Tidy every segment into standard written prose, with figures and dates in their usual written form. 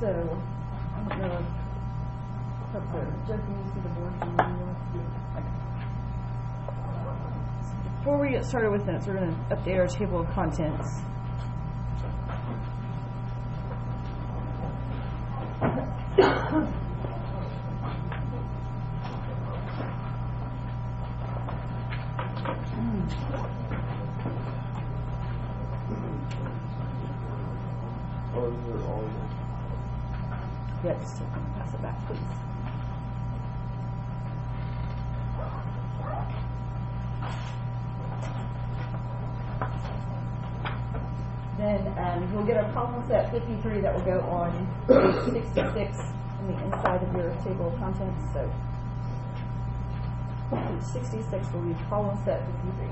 So, I don't know. Up there. Joe, can you see the board? Okay. Before we get started with notes, we're going to update our table of contents. Yeah, just pass it back, please. Then we'll get a problem set 53 that will go on page 66 on the inside of your table of contents. So page 66 will be problem set 53.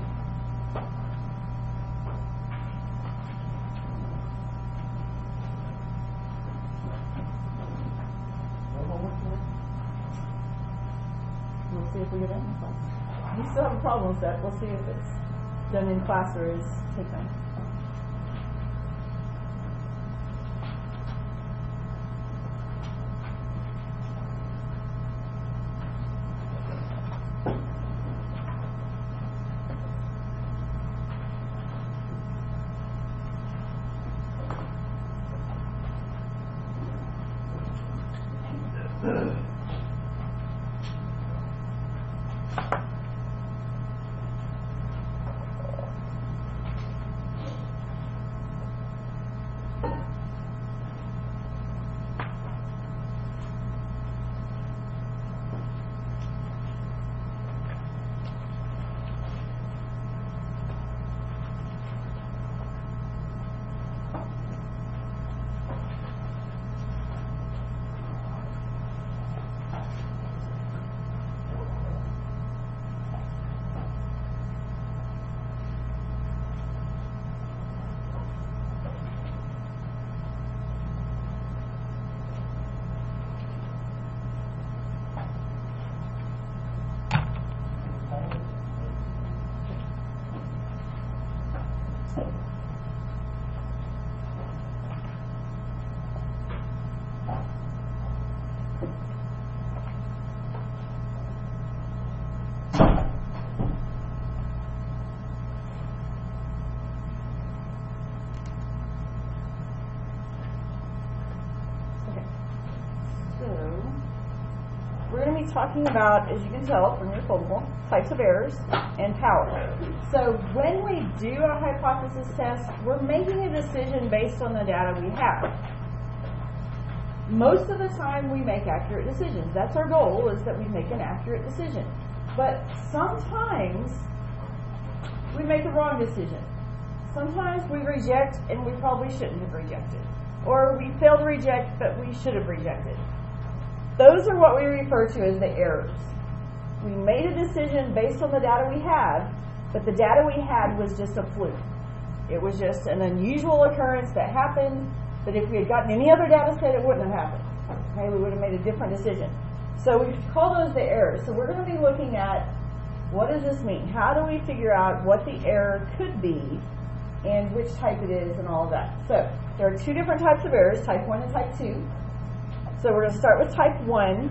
We'll see if we get it in class. You still have a problem set. We'll see if it's done in class or is take home. Talking about, as you can tell from your foldable, types of errors and power. So when we do a hypothesis test, we're making a decision based on the data we have. Most of the time we make accurate decisions. That's our goal, is that we make an accurate decision. But sometimes we make a wrong decision. Sometimes we reject and we probably shouldn't have rejected. Or we fail to reject but we should have rejected. Those are what we refer to as the errors. We made a decision based on the data we had, but the data we had was just a fluke. It was just an unusual occurrence that happened, but if we had gotten any other data set, it wouldn't have happened. Okay, we would have made a different decision. So we call those the errors. So we're going to be looking at, what does this mean? How do we figure out what the error could be and which type it is and all of that? So there are two different types of errors, type 1 and type 2. So we're going to start with type 1.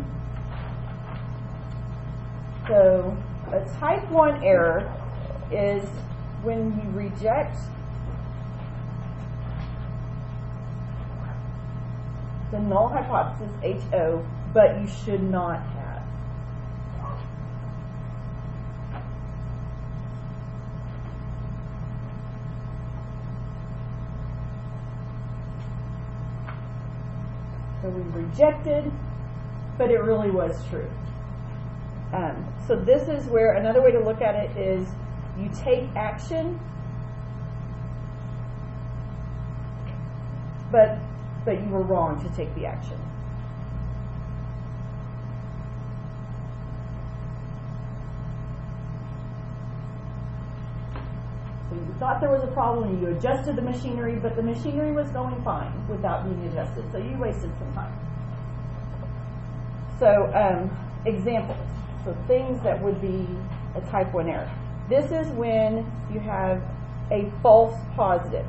So a type 1 error is when you reject the null hypothesis, HO, but you should not have. So we rejected, but it really was true. So this is where another way to look at it is you take action, but you were wrong to take the action. So you thought there was a problem and you adjusted the machinery, but the machinery was going fine without being adjusted, so you wasted some time. So examples, so things that would be a type 1 error. This is when you have a false positive.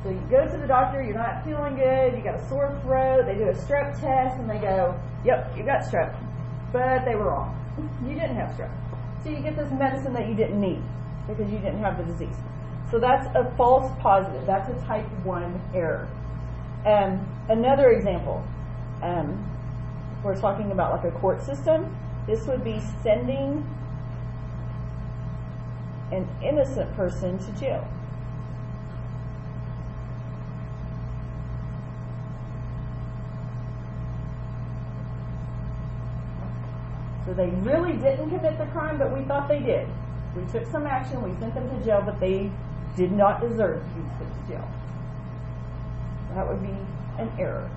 So you go to the doctor, you're not feeling good, you got a sore throat, they do a strep test, and they go, yep, you got strep. But they were wrong. You didn't have strep. So you get this medicine that you didn't need because you didn't have the disease. So that's a false positive. That's a type 1 error. Another example, we're talking about like a court system. This would be sending an innocent person to jail. So they really didn't commit the crime, but we thought they did. We took some action, we sent them to jail, but they did not deserve to be sent to jail. That would be an error.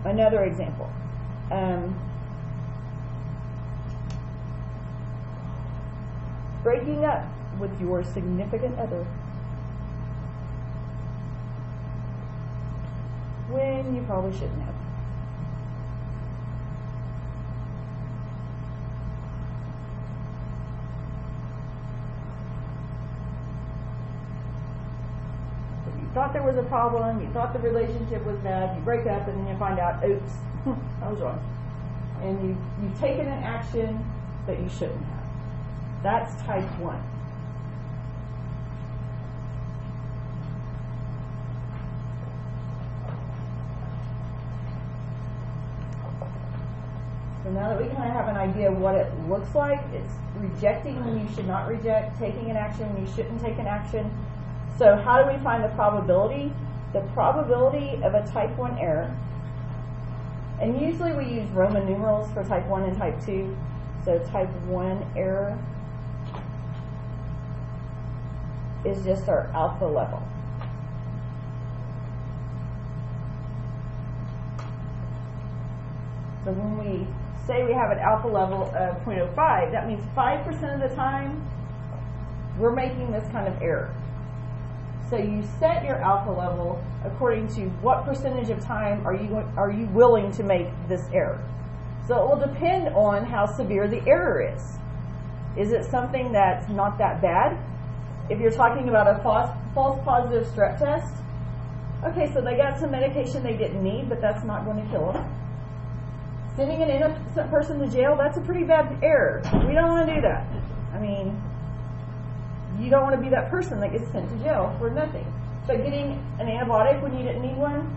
Another example. Breaking up with your significant other when you probably shouldn't have. Thought there was a problem, you thought the relationship was bad, you break up, and then you find out, oops, I was wrong. And you've taken an action that you shouldn't have. That's type 1. So now that we kind of have an idea of what it looks like, it's rejecting when you should not reject, taking an action when you shouldn't take an action. So how do we find the probability? The probability of a type 1 error, and usually we use Roman numerals for type 1 and type 2. So type 1 error is just our alpha level. So when we say we have an alpha level of 0.05, that means 5% of the time we're making this kind of error. So you set your alpha level according to what percentage of time are you willing to make this error. So it will depend on how severe the error is. Is it something that's not that bad? If you're talking about a false positive strep test, okay, so they got some medication they didn't need, but that's not going to kill them. Sending an innocent person to jail, that's a pretty bad error. We don't want to do that. I mean, you don't want to be that person that gets sent to jail for nothing. So getting an antibiotic when you didn't need one,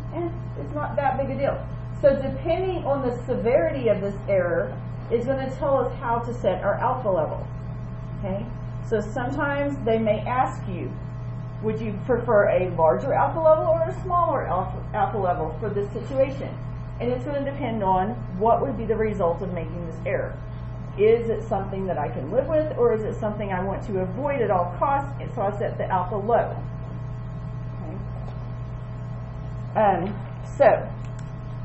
it's not that big a deal. So depending on the severity of this error is going to tell us how to set our alpha level. Okay? So sometimes they may ask you, would you prefer a larger alpha level or a smaller alpha level for this situation? And it's going to depend on what would be the result of making this error. Is it something that I can live with, or is it something I want to avoid at all costs, and so I set the alpha low? Okay. So,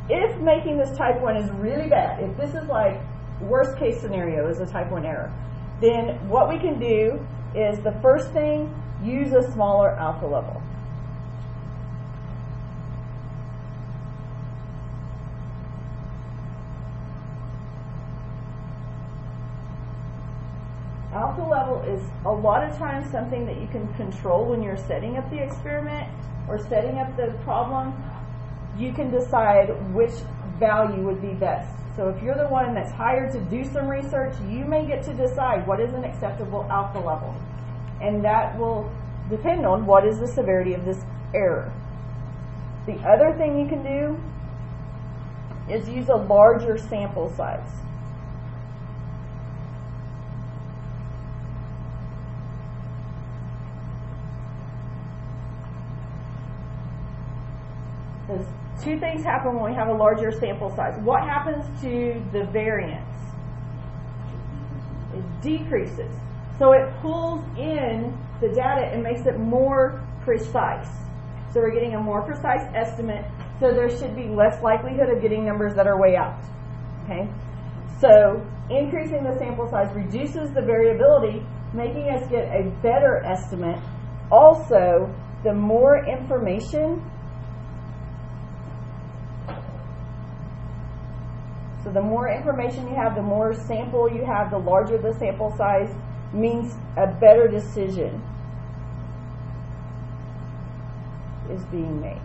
if making this type 1 is really bad, if this is like worst case scenario is a type 1 error, then what we can do is the first thing, use a smaller alpha level. Alpha level is a lot of times something that you can control when you're setting up the experiment or setting up the problem. You can decide which value would be best. So if you're the one that's hired to do some research, you may get to decide what is an acceptable alpha level. And that will depend on what is the severity of this error. The other thing you can do is use a larger sample size. Because two things happen when we have a larger sample size. What happens to the variance? It decreases. So it pulls in the data and makes it more precise. So we're getting a more precise estimate, so there should be less likelihood of getting numbers that are way out. Okay? So increasing the sample size reduces the variability, making us get a better estimate. Also, the more information, so the more information you have, the more sample you have, the larger the sample size, means a better decision. is being made.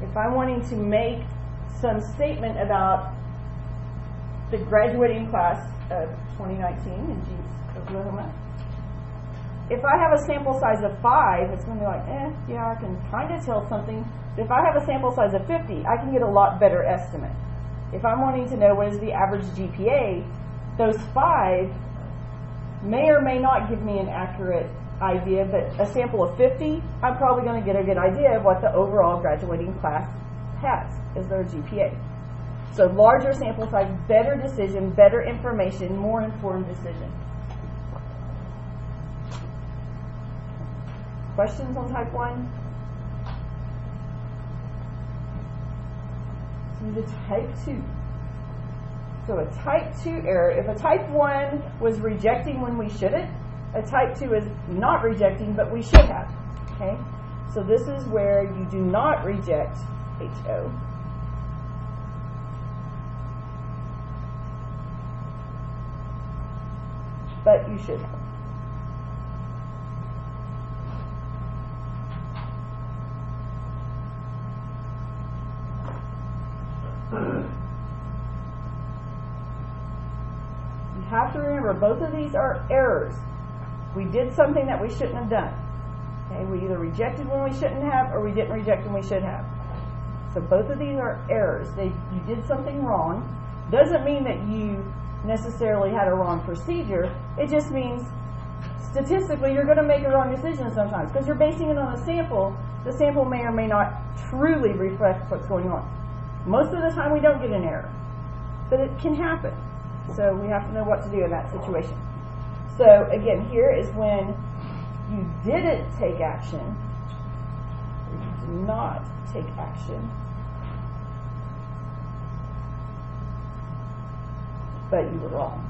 If I'm wanting to make some statement about the graduating class of 2019 in Jeeves, Oklahoma, if I have a sample size of 5, it's going to be like, yeah, I can kind of tell something. If I have a sample size of 50, I can get a lot better estimate. If I'm wanting to know what is the average GPA, those 5 may or may not give me an accurate idea, but a sample of 50, I'm probably going to get a good idea of what the overall graduating class has as their GPA. So larger sample size, better decision, better information, more informed decision. Questions on type 1? So the type 2. So a type 2 error, if a type 1 was rejecting when we shouldn't, a type 2 is not rejecting, but we should have. Okay? So this is where you do not reject HO. But you should have. You have to remember, both of these are errors. We did something that we shouldn't have done. Okay, we either rejected when we shouldn't have, or we didn't reject when we should have. So both of these are errors. You did something wrong. Doesn't mean that you necessarily had a wrong procedure. It just means statistically you're going to make a wrong decision sometimes because you're basing it on a sample. The sample may or may not truly reflect what's going on. Most of the time we don't get an error, but it can happen. So we have to know what to do in that situation. So again, here is when you didn't take action, or you did not take action, but you were wrong.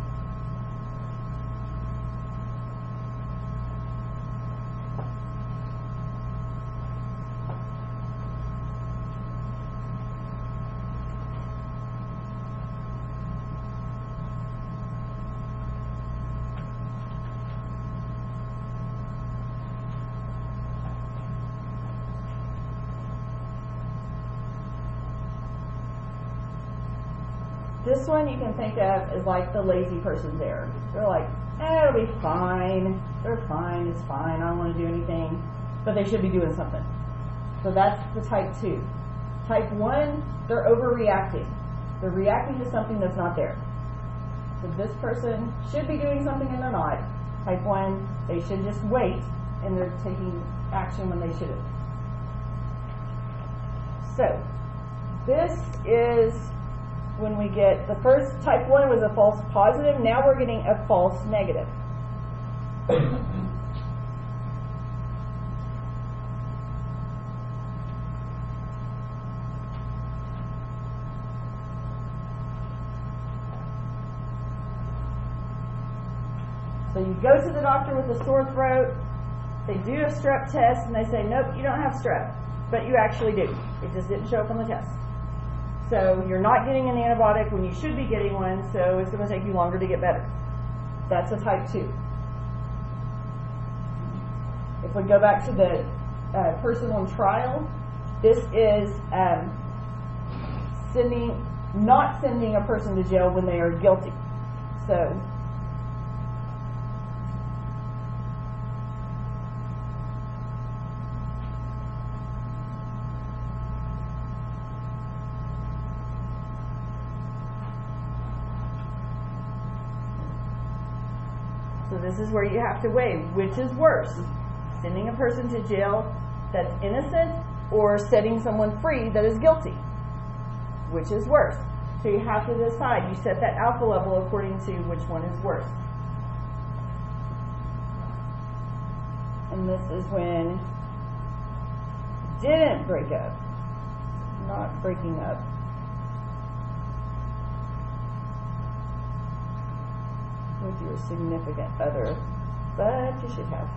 This one you can think of as like the lazy person's error. They're like, it'll be fine. They're fine. It's fine. I don't want to do anything. But they should be doing something. So that's the type 2. Type 1, they're overreacting. They're reacting to something that's not there. So this person should be doing something and they're not. Type 1, they should just wait and they're taking action when they shouldn't. So this is when we get the first type 1 was a false positive. Now we're getting a false negative. So you go to the doctor with a sore throat, they do a strep test, and they say, nope, you don't have strep. But you actually do. It just didn't show up on the test. So you're not getting an antibiotic when you should be getting one, so it's going to take you longer to get better. That's a type 2. If we go back to the person on trial, this is not sending a person to jail when they are guilty. So this is where you have to weigh which is worse, sending a person to jail that's innocent or setting someone free that is guilty. Which is worse? So you have to decide. You set that alpha level according to which one is worse. And this is when didn't break up, not breaking up. With your significant other, but you should have.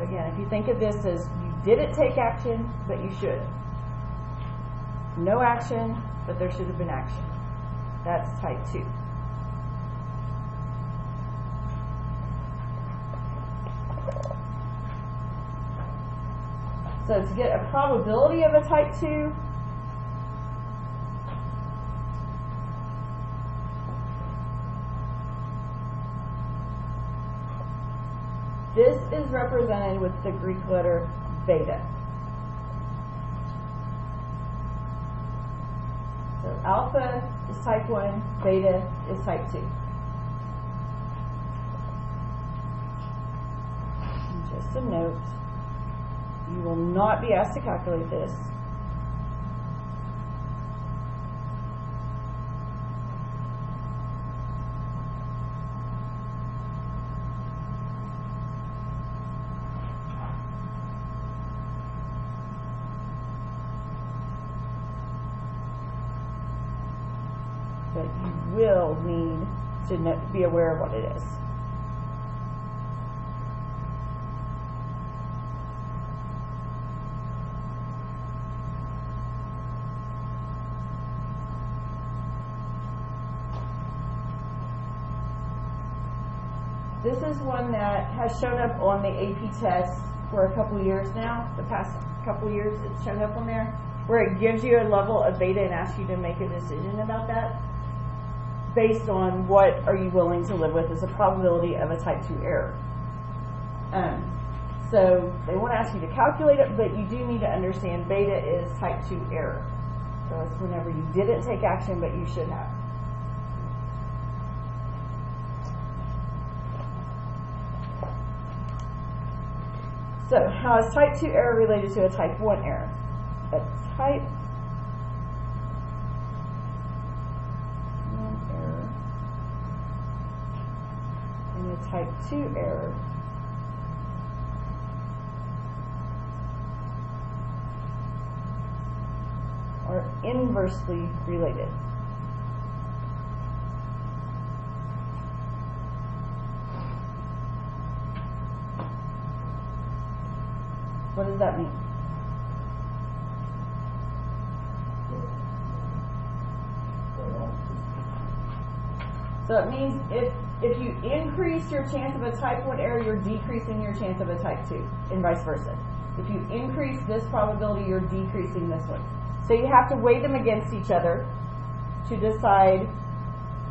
again, if you think of this as you didn't take action, but you should. No action, but there should have been action. That's type 2. So to get a probability of a type 2, this is represented with the Greek letter beta. So alpha is type 1, beta is type 2. And just a note, you will not be asked to calculate this. But you will need to be aware of what it is. This is one that has shown up on the AP test for a couple years now. The past couple years it's shown up on there, where it gives you a level of beta and asks you to make a decision about that based on what are you willing to live with as a probability of a type 2 error. So they won't ask you to calculate it, but you do need to understand beta is type 2 error. So it's whenever you didn't take action, but you should have. So how is type 2 error related to a type 1 error? A type 1 error and a type 2 error are inversely related. What does that mean? So it means if you increase your chance of a type 1 error, you're decreasing your chance of a type 2, and vice versa. If you increase this probability, you're decreasing this one. So you have to weigh them against each other to decide,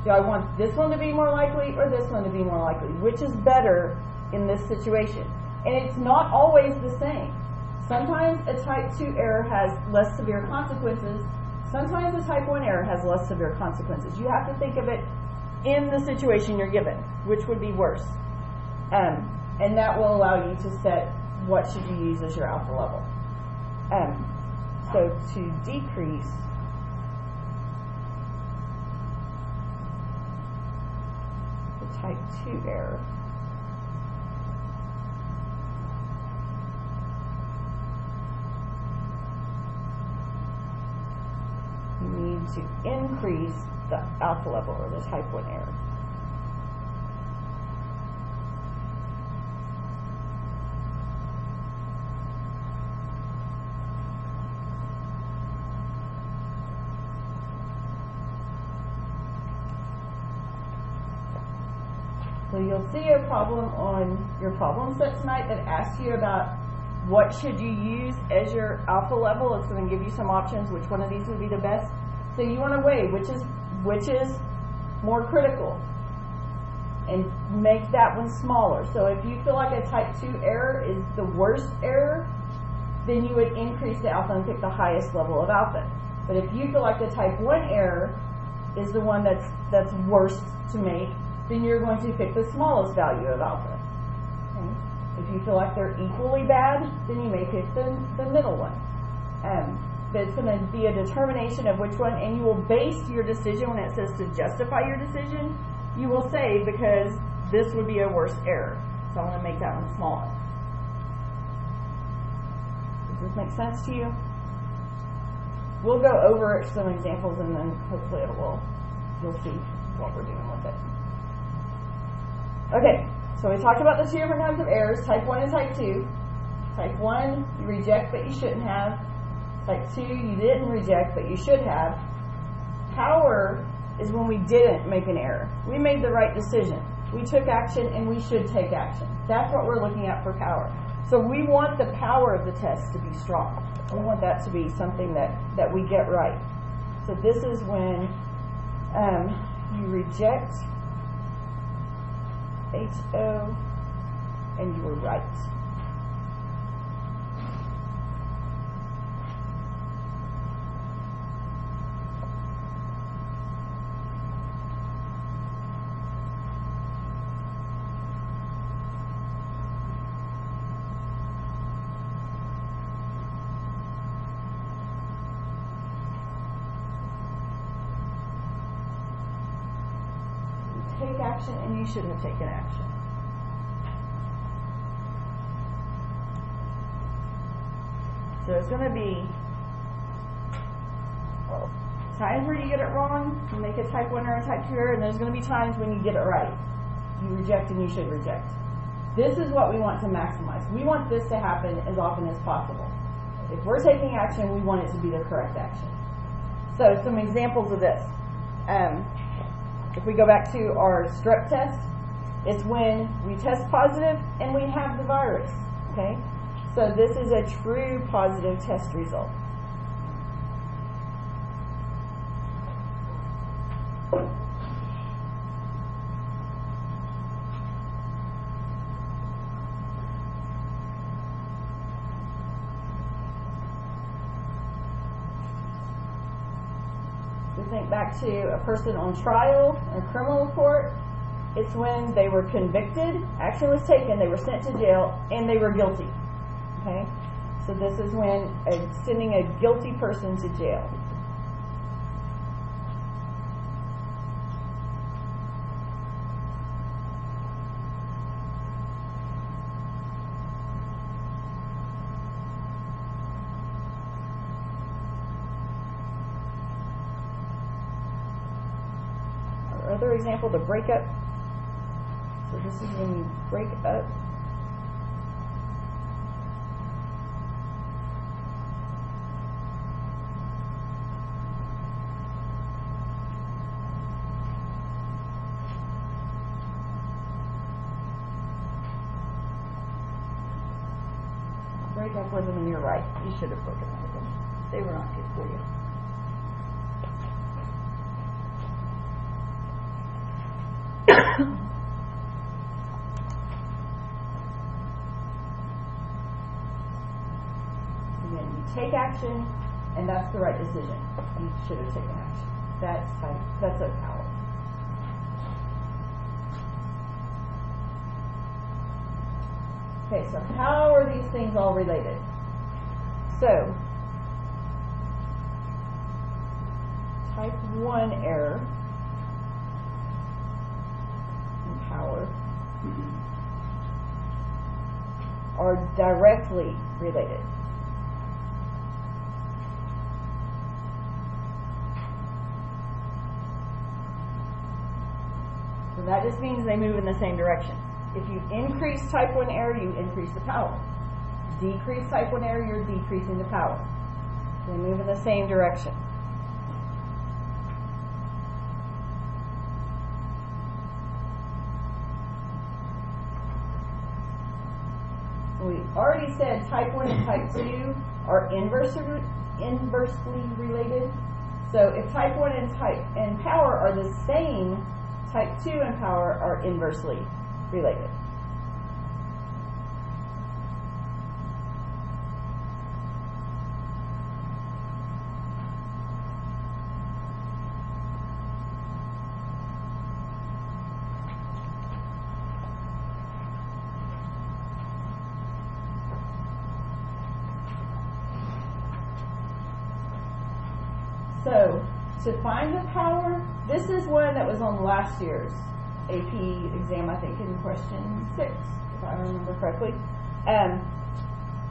do I want this one to be more likely or this one to be more likely? Which is better in this situation? And it's not always the same. Sometimes a type 2 error has less severe consequences. Sometimes a type 1 error has less severe consequences. You have to think of it in the situation you're given, which would be worse. And that will allow you to set what should you use as your alpha level. So to decrease the type 2 error, you need to increase the alpha level or the type 1 error. So you'll see a problem on your problem set tonight that asks you about what should you use as your alpha level. It's going to give you some options, which one of these would be the best. So you want to weigh which is more critical and make that one smaller. So if you feel like a type 2 error is the worst error, then you would increase the alpha and pick the highest level of alpha. But if you feel like the type 1 error is the one that's worst to make, then you're going to pick the smallest value of alpha. Okay? If you feel like they're equally bad, then you may pick the middle one. But it's going to be a determination of which one, and you will base your decision when it says to justify your decision. You will say, because this would be a worse error, so I'm going to make that one smaller. Does this make sense to you? We'll go over some examples, and then hopefully you'll see what we're doing with it. Okay, so we talked about the two different kinds of errors, type 1 and type 2. Type 1, you reject but you shouldn't have. Type 2, you didn't reject but you should have. Power is when we didn't make an error. We made the right decision. We took action and we should take action. That's what we're looking at for power. So we want the power of the test to be strong. We want that to be something that we get right. So this is when you reject HO and you were right. Take action and you should have taken action. So it's going to be times where you get it wrong, you make a type 1 or a type 2 error, and there's going to be times when you get it right. You reject and you should reject. This is what we want to maximize. We want this to happen as often as possible. If we're taking action, we want it to be the correct action. So some examples of this. If we go back to our strep test, it's when we test positive and we have the virus, okay? So this is a true positive test result. Think back to a person on trial in a criminal court. It's when they were convicted, action was taken, they were sent to jail, and they were guilty. Okay? So this is when sending a guilty person to jail. Other example, the breakup. So this is when you break up. Break up with them and you're right. You should have broken up with them. They were not good for you. Again, you take action, and that's the right decision. You should have taken action. That's a power. Okay, so how are these things all related? So, type 1 error and power are directly related. So that just means they move in the same direction. If you increase type 1 error, you increase the power. Decrease type 1 error, you're decreasing the power. They move in the same direction. We already said type 1 and type 2 are inversely related. So if type 1 and power are the same, type 2 and power are inversely related. So, to find the power, this is one that was on last year's AP exam, I think, in question 6, if I remember correctly.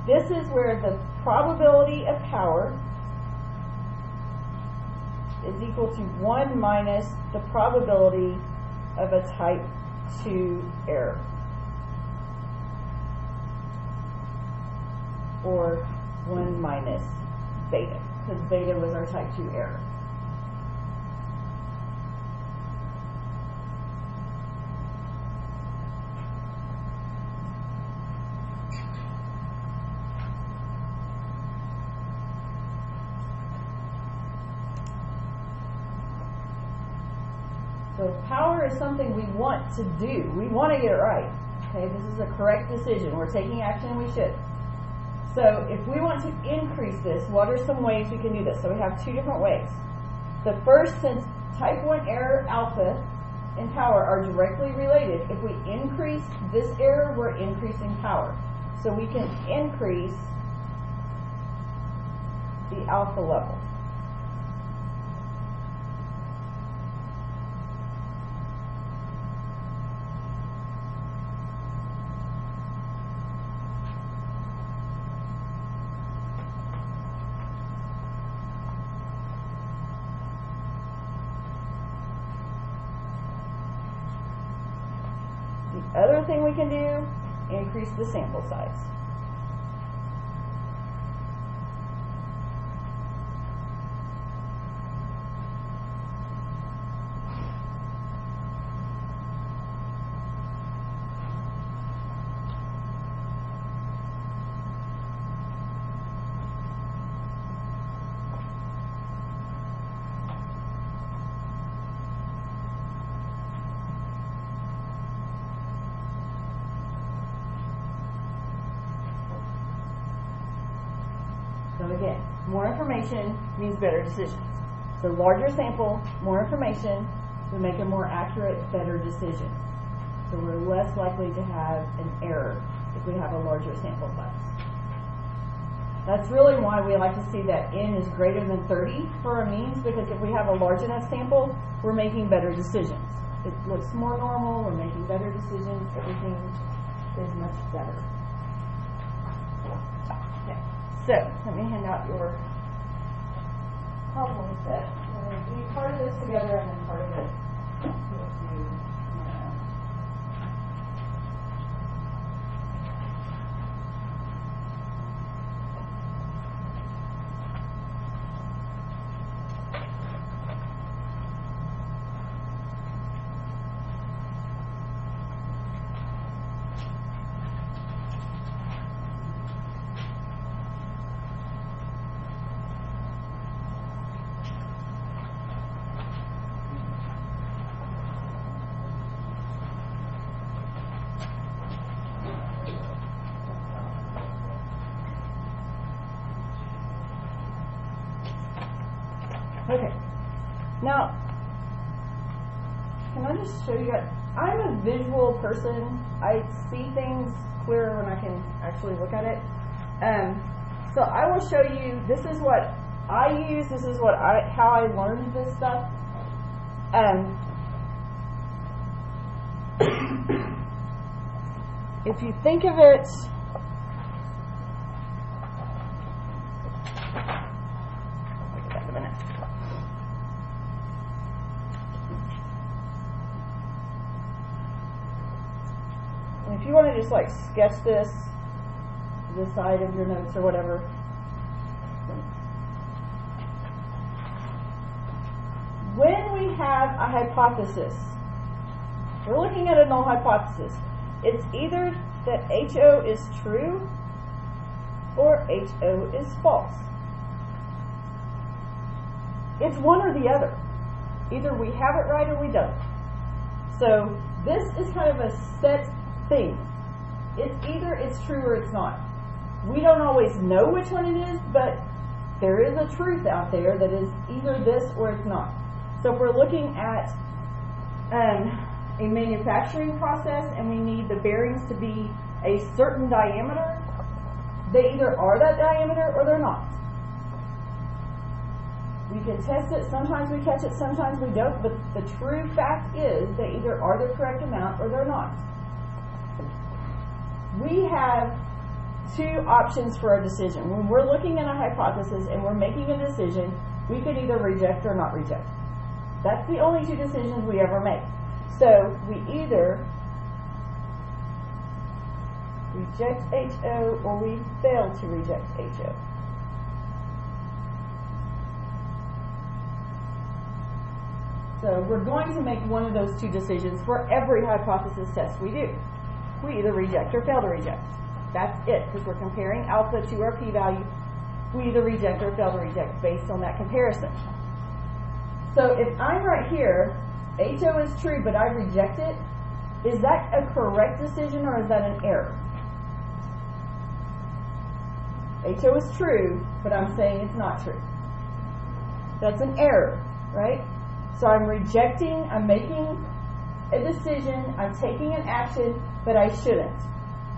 This is where the probability of power is equal to 1 minus the probability of a type 2 error. or 1 minus beta, because beta was our type 2 error. So power is something we want to do. We want to get it right. Okay, this is a correct decision. We're taking action, we should. So if we want to increase this, what are some ways we can do this? So we have 2 different ways. The first, since type 1 error alpha and power are directly related, if we increase this error, we're increasing power. So we can increase the alpha level. The other thing we can do, increase the sample size. So again, more information means better decisions. So larger sample, more information, we make a more accurate, better decision. So we're less likely to have an error if we have a larger sample size. That's really why we like to see that n is greater than 30 for our means, because if we have a large enough sample, we're making better decisions. It looks more normal, we're making better decisions, everything is much better. Okay. So, let me hand out your problem set. We're going to do part of this together and then part of it we'll do. Okay, now, can I just show you guys, I'm a visual person. I see things clearer when I can actually look at it. So I will show you, this is what I use, this is what how I learned this stuff. If you think of it, if you want to just like sketch this to the side of your notes or whatever. When we have a hypothesis, we're looking at a null hypothesis. It's either that HO is true or HO is false. It's one or the other. Either we have it right or we don't. So this is kind of a set thing. It's either it's true or it's not. We don't always know which one it is, but there is a truth out there that is either this or it's not. So if we're looking at a manufacturing process and we need the bearings to be a certain diameter, they either are that diameter or they're not. We can test it, sometimes we catch it, sometimes we don't, but the true fact is they either are the correct amount or they're not. We have 2 options for our decision. When we're looking at a hypothesis and we're making a decision, we can either reject or not reject. That's the only 2 decisions we ever make. So we either reject HO, or we fail to reject HO. So we're going to make one of those two decisions for every hypothesis test we do. We either reject or fail to reject. That's it, because we're comparing alpha to our p-value. We either reject or fail to reject based on that comparison. So if I'm right here, HO is true, but I reject it, is that a correct decision or is that an error? HO is true, but I'm saying it's not true. That's an error, right? So I'm rejecting, I'm making a decision, I'm taking an action, but I shouldn't.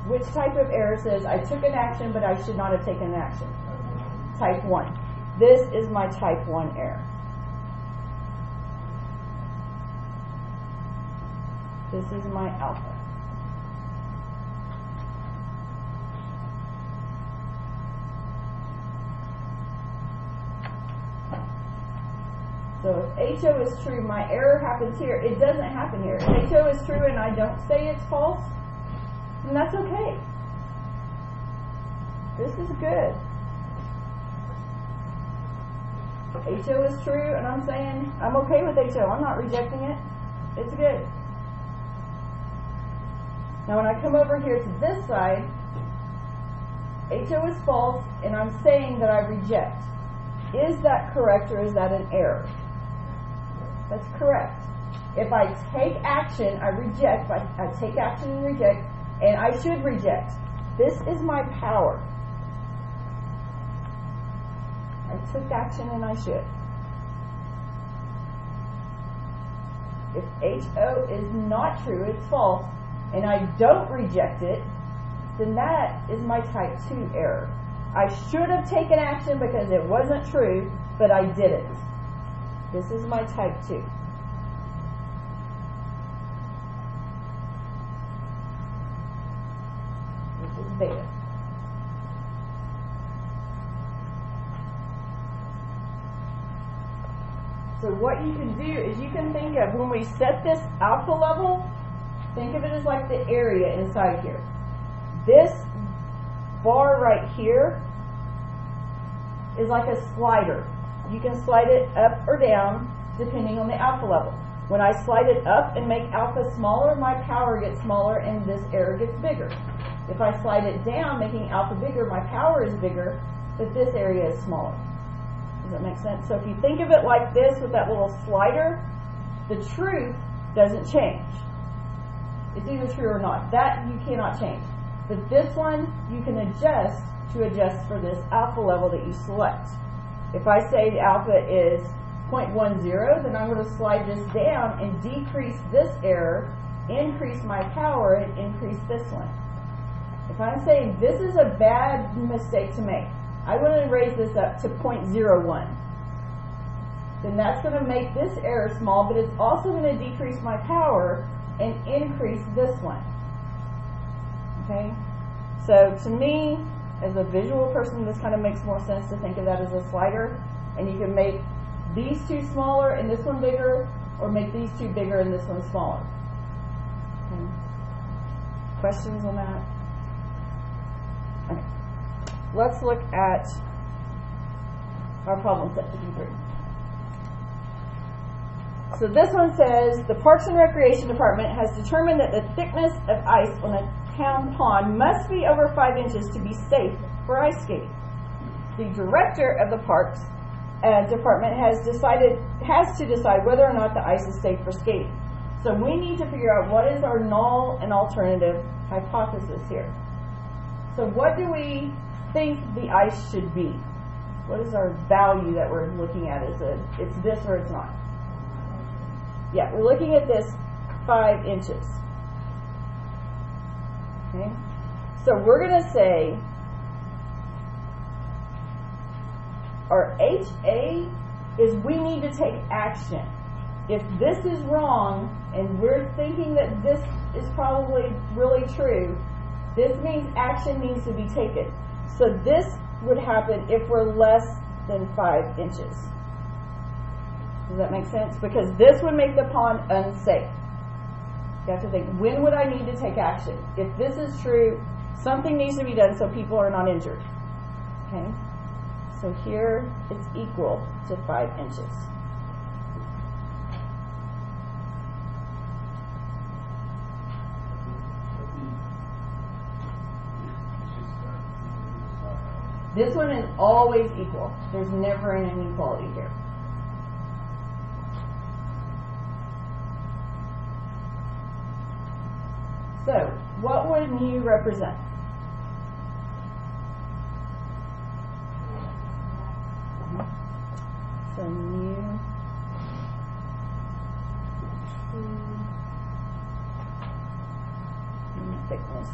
Which type of error says I took an action, but I should not have taken an action? Type 1. This is my type 1 error. This is my alpha. So if HO is true, my error happens here. It doesn't happen here. If HO is true and I don't say it's false, then that's okay. This is good. HO is true and I'm saying I'm okay with HO. I'm not rejecting it. It's good. Now when I come over here to this side, HO is false and I'm saying that I reject. Is that correct or is that an error? That's correct. If I take action, I reject. I take action and reject, and I should reject. This is my power. I took action and I should. If HO is not true, it's false, and I don't reject it, then that is my type 2 error. I should have taken action because it wasn't true, but I didn't. This is my type 2. This is beta. So what you can do is you can think of, when we set this alpha level, think of it as like the area inside here. This bar right here is like a slider. You can slide it up or down depending on the alpha level. When I slide it up and make alpha smaller, my power gets smaller and this error gets bigger. If I slide it down, making alpha bigger, my power is bigger, but this area is smaller. Does that make sense? So if you think of it like this with that little slider, the truth doesn't change. It's either true or not. That you cannot change. But this one, you can adjust to adjust for this alpha level that you select. If I say the alpha is 0.10, then I'm going to slide this down and decrease this error, increase my power, and increase this one. If I'm saying this is a bad mistake to make, I want to raise this up to 0.01. Then that's going to make this error small, but it's also going to decrease my power and increase this one. Okay? So to me, as a visual person, this kind of makes more sense to think of that as a slider. And you can make these two smaller and this one bigger, or make these two bigger and this one smaller. Okay. Questions on that? Okay. Let's look at our problem set to do through. So this one says, the Parks and Recreation Department has determined that the thickness of ice on a town pond must be over 5 inches to be safe for ice skating. The director of the Parks Department has to decide whether or not the ice is safe for skating. So we need to figure out what is our null and alternative hypothesis here. So what do we think the ice should be? What is our value that we're looking at? Is it it's this or it's not? Yeah, we're looking at this 5 inches. Okay, so we're going to say our HA is we need to take action. If this is wrong and we're thinking that this is probably really true, this means action needs to be taken. So this would happen if we're less than 5 inches. Does that make sense? Because this would make the pond unsafe. You have to think, when would I need to take action? If this is true, Something needs to be done so people are not injured. Okay? So here it's equal to 5 inches. This one is always equal. There's never an inequality here. So, what would mu represent? So mu thickness.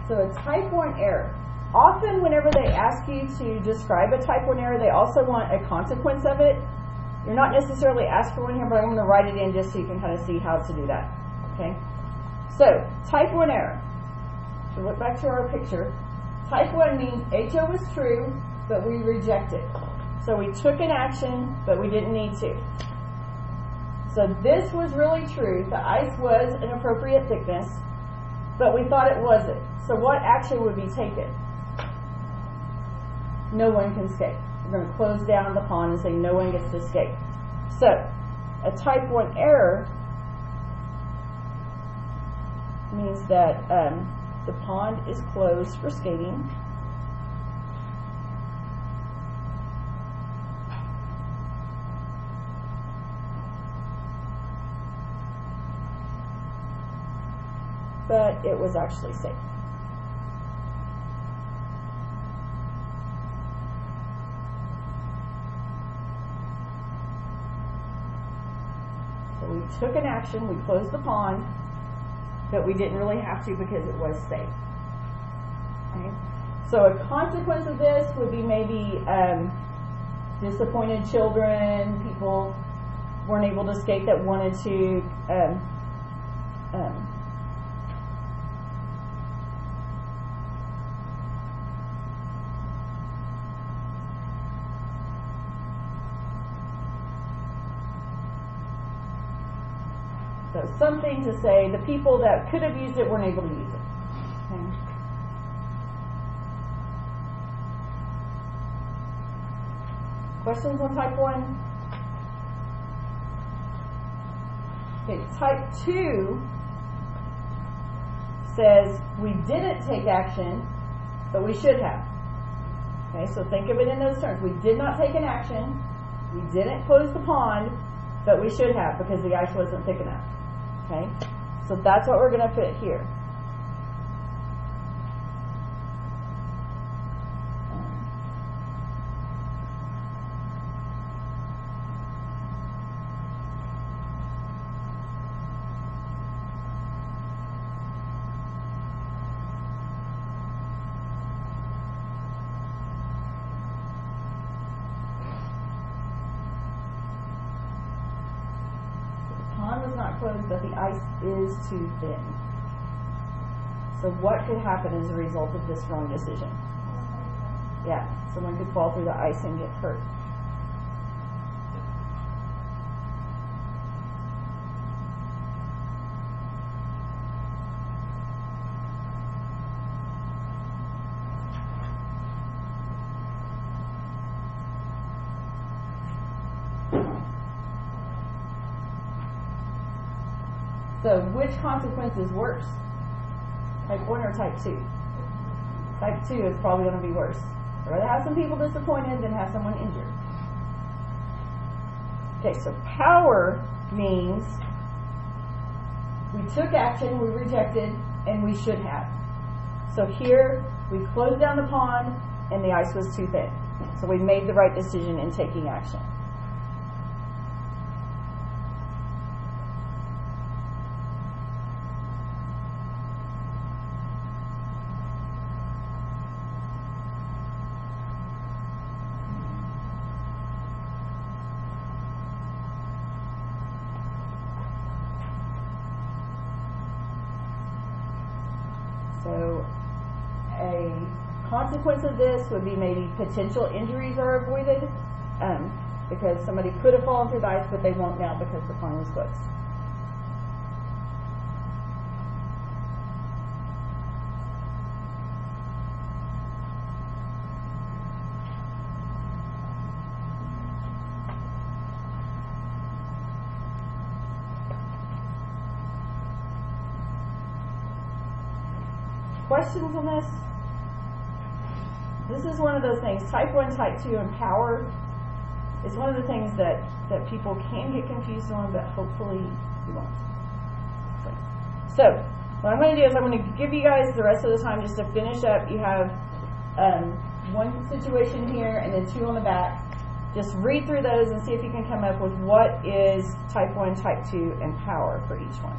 So a type 1 error. Often whenever they ask you to describe a type 1 error, they also want a consequence of it. You're not necessarily asked for one here, but I'm going to write it in just so you can kind of see how to do that. Okay? So, type 1 error. So look back to our picture. Type 1 means HO was true, but we rejected. So we took an action, but we didn't need to. So this was really true. The ice was an appropriate thickness, but we thought it wasn't. So what action would be taken? No one can skate. We're going to close down the pond and say no one gets to skate. So, a type 1 error means that the pond is closed for skating. But it was actually safe. So we took an action, we closed the pond, but we didn't really have to because it was safe. Okay? So a consequence of this would be maybe disappointed children, people weren't able to skate that wanted to. So something to say the people that could have used it weren't able to use it. Okay. Questions on type 1? Okay, type 2 says we didn't take action, but we should have. Okay, so think of it in those terms. We did not take an action, we didn't close the pond, but we should have because the ice wasn't thick enough. Okay, so that's what we're going to put here. Was not closed, but the ice is too thin. So what could happen as a result of this wrong decision? Yeah, someone could fall through the ice and get hurt. So which consequence is worse? Type 1 or type 2? Type 2 is probably going to be worse. I'd rather have some people disappointed than have someone injured. Okay, so power means we took action, we rejected, and we should have. So here, we closed down the pond, and the ice was too thin. So we made the right decision in taking action. So a consequence of this would be maybe potential injuries are avoided, because somebody could have fallen through the ice, but they won't now because the pond was closed. Questions on this? This is one of those things. Type 1, Type 2, and power is one of the things that people can get confused on, but hopefully you won't. So, what I'm going to do is I'm going to give you guys the rest of the time just to finish up. You have one situation here and then 2 on the back. Just read through those and see if you can come up with what is Type 1, Type 2, and power for each one.